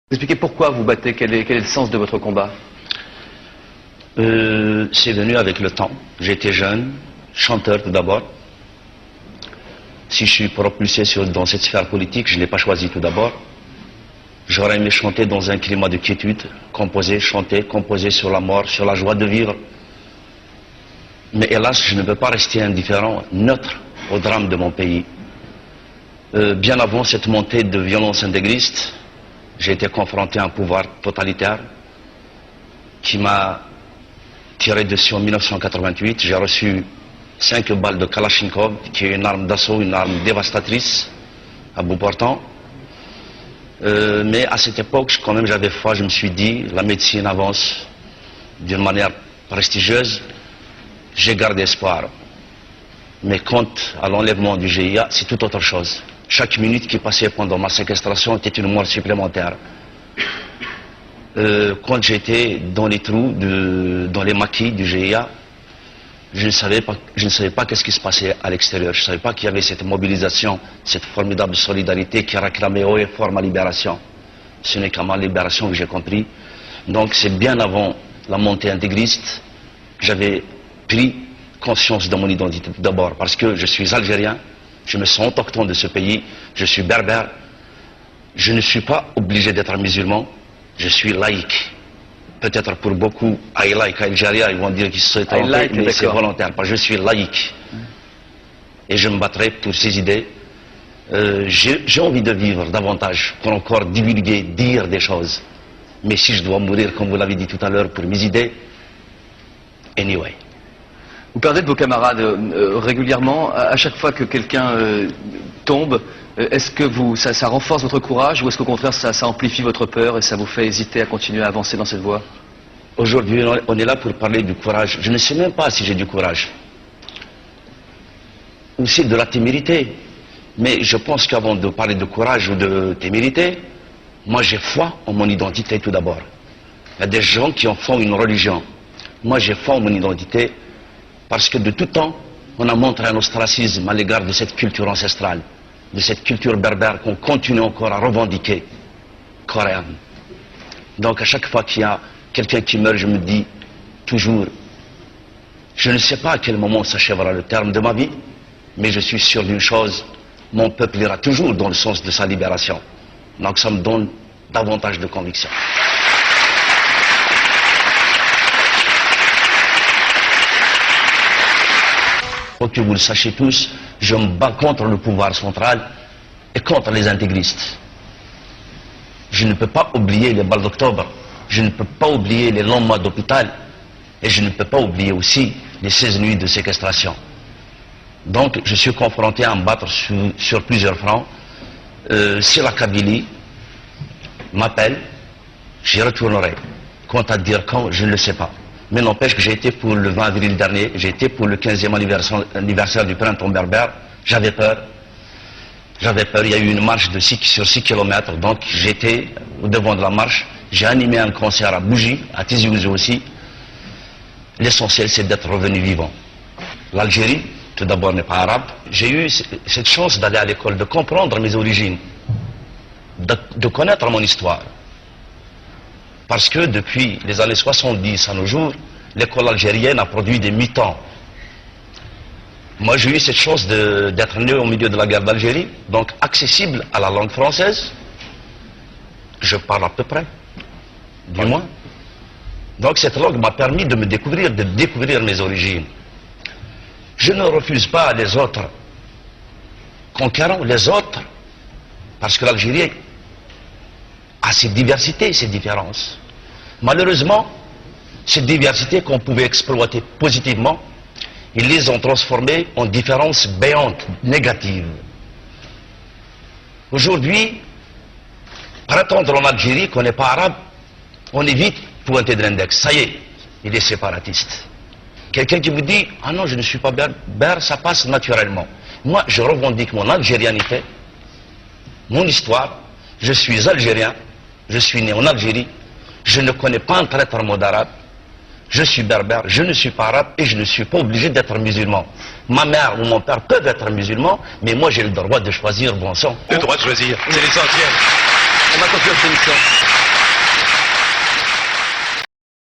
Expliquez pourquoi vous battez, quel est le sens de votre combat? C'est venu avec le temps. J'étais jeune, chanteur tout d'abord. Si je suis propulsé dans cette sphère politique, je ne l'ai pas choisi tout d'abord. J'aurais aimé chanter dans un climat de quiétude, chanter, composer sur la mort, sur la joie de vivre. Mais hélas, je ne peux pas rester indifférent, neutre au drame de mon pays. Bien avant cette montée de violence intégriste, j'ai été confronté à un pouvoir totalitaire qui m'a tiré dessus en 1988. J'ai reçu 5 balles de Kalachnikov, qui est une arme d'assaut, une arme dévastatrice, à bout portant. Mais à cette époque, quand même, j'avais foi, je me suis dit, la médecine avance d'une manière prestigieuse, j'ai gardé espoir. Mais quant à l'enlèvement du GIA, c'est tout autre chose. Chaque minute qui passait pendant ma séquestration était une mort supplémentaire. Quand j'étais dans les trous, dans les maquis du GIA, je ne savais pas qu'est-ce qui se passait à l'extérieur. Je ne savais pas qu'il y avait cette mobilisation, cette formidable solidarité qui réclamait haut et fort ma libération. Ce n'est qu'à ma libération que j'ai compris. Donc c'est bien avant la montée intégriste que j'avais pris conscience de mon identité d'abord, parce que je suis algérien, je me sens autochtone de ce pays, je suis berbère, je ne suis pas obligé d'être musulman, je suis laïque. Peut-être pour beaucoup, I like Algérie, ils vont dire qu'ils se sont trompés, mais c'est volontaire, parce que je suis laïque. Et je me battrai pour ces idées. J'ai envie de vivre davantage, pour encore divulguer, dire des choses. Mais si je dois mourir, comme vous l'avez dit tout à l'heure, pour mes idées, anyway. Vous perdez de vos camarades régulièrement, à chaque fois que quelqu'un tombe. Est-ce que ça renforce votre courage ou est-ce qu'au contraire ça amplifie votre peur et ça vous fait hésiter à continuer à avancer dans cette voie? Aujourd'hui, on est là pour parler du courage. Je ne sais même pas si j'ai du courage. Ou c'est de la témérité. Mais je pense qu'avant de parler de courage ou de témérité, moi j'ai foi en mon identité tout d'abord. Il y a des gens qui en font une religion. Moi j'ai foi en mon identité parce que de tout temps, on a montré un ostracisme à l'égard de cette culture ancestrale, de cette culture berbère qu'on continue encore à revendiquer, coréenne. Donc à chaque fois qu'il y a quelqu'un qui meurt, je me dis toujours, je ne sais pas à quel moment s'achèvera le terme de ma vie, mais je suis sûr d'une chose, mon peuple ira toujours dans le sens de sa libération. Donc ça me donne davantage de conviction. Pour que vous le sachiez tous, je me bats contre le pouvoir central et contre les intégristes. Je ne peux pas oublier les balles d'octobre, je ne peux pas oublier les longs mois d'hôpital et je ne peux pas oublier aussi les 16 nuits de séquestration. Donc je suis confronté à me battre sur plusieurs fronts. Si la Kabylie m'appelle, j'y retournerai. Quant à dire quand, je ne le sais pas. Mais n'empêche que j'ai été pour le 20 avril dernier, j'ai été pour le 15e anniversaire du printemps berbère. J'avais peur. Il y a eu une marche sur 6 km, donc j'étais au devant de la marche. J'ai animé un concert à Bougie, à Tizi Ouzou aussi. L'essentiel, c'est d'être revenu vivant. L'Algérie, tout d'abord, n'est pas arabe. J'ai eu cette chance d'aller à l'école, de comprendre mes origines, de connaître mon histoire. Parce que depuis les années 70 à nos jours, l'école algérienne a produit des mutants. Moi, j'ai eu cette chance d'être né au milieu de la guerre d'Algérie, donc accessible à la langue française. Je parle à peu près, du moins. Donc cette langue m'a permis de découvrir mes origines. Je ne refuse pas les autres conquérants, les autres, parce que l'Algérie a ses diversités, ses différences. Malheureusement, ces diversités qu'on pouvait exploiter positivement, ils les ont transformées en différences béantes, négatives. Aujourd'hui, prétendre en Algérie qu'on n'est pas arabe, on est vite pointé de l'index. Ça y est, il est séparatiste. Quelqu'un qui vous dit « Ah non, je ne suis pas berbère », ça passe naturellement. Moi, je revendique mon algérianité, mon histoire, je suis algérien, je suis né en Algérie, je ne connais pas un traître mot d'arabe, je suis berbère, je ne suis pas arabe et je ne suis pas obligé d'être musulman. Ma mère ou mon père peuvent être musulmans, mais moi j'ai le droit de choisir bon sang. Le droit de choisir, c'est l'essentiel. On va conclure cette émission.